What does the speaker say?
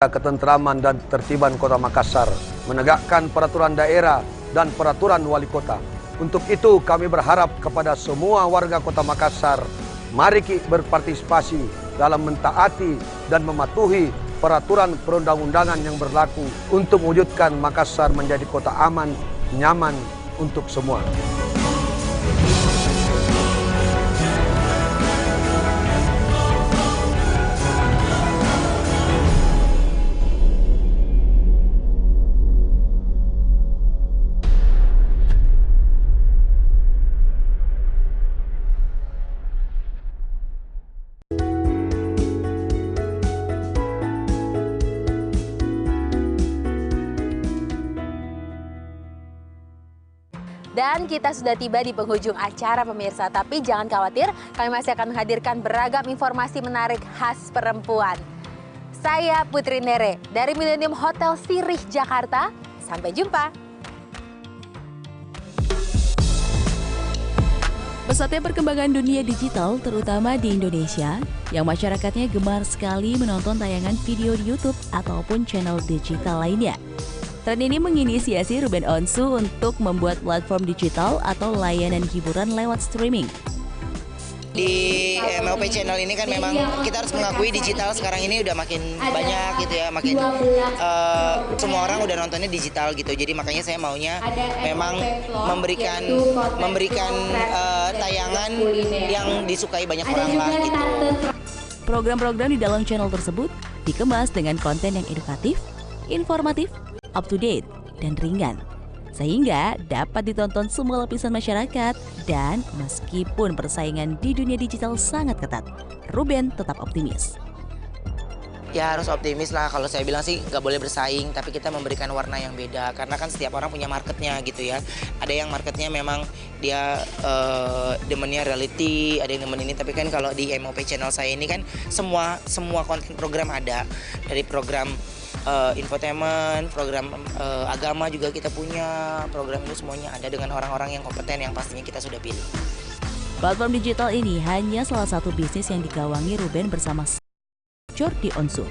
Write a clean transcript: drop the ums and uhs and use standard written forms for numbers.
ketentraman dan ketertiban Kota Makassar, menegakkan peraturan daerah dan peraturan wali kota. Untuk itu kami berharap kepada semua warga Kota Makassar, mari berpartisipasi dalam mentaati dan mematuhi peraturan perundang-undangan yang berlaku untuk mewujudkan Makassar menjadi kota aman, nyaman untuk semua. Dan kita sudah tiba di penghujung acara pemirsa, tapi jangan khawatir, kami masih akan menghadirkan beragam informasi menarik khas perempuan. Saya Putri Nere dari Millennium Hotel Sirih, Jakarta. Sampai jumpa. Pesatnya perkembangan dunia digital, terutama di Indonesia, yang masyarakatnya gemar sekali menonton tayangan video di YouTube ataupun channel digital lainnya. Tren ini menginisiasi Ruben Onsu untuk membuat platform digital atau layanan hiburan lewat streaming. Di MLP channel ini kan memang kita harus mengakui digital sekarang ini udah makin banyak gitu ya, makin semua orang udah nontonnya digital gitu. Jadi makanya saya maunya memang memberikan tayangan yang disukai banyak orang lah gitu. Program-program di dalam channel tersebut dikemas dengan konten yang edukatif, informatif, up to date, dan ringan, sehingga dapat ditonton semua lapisan masyarakat. Dan meskipun persaingan di dunia digital sangat ketat, Ruben tetap optimis. Ya harus optimis lah, kalau saya bilang sih nggak boleh bersaing, tapi kita memberikan warna yang beda, karena kan setiap orang punya marketnya gitu ya. Ada yang marketnya memang dia demennya reality, ada yang demen ini, tapi kan kalau di MOP channel saya ini kan semua konten program ada, dari program infotainment, program agama juga kita punya, program itu semuanya ada dengan orang-orang yang kompeten yang pastinya kita sudah pilih. Platform digital ini hanya salah satu bisnis yang digawangi Ruben bersama Jordi Onsu.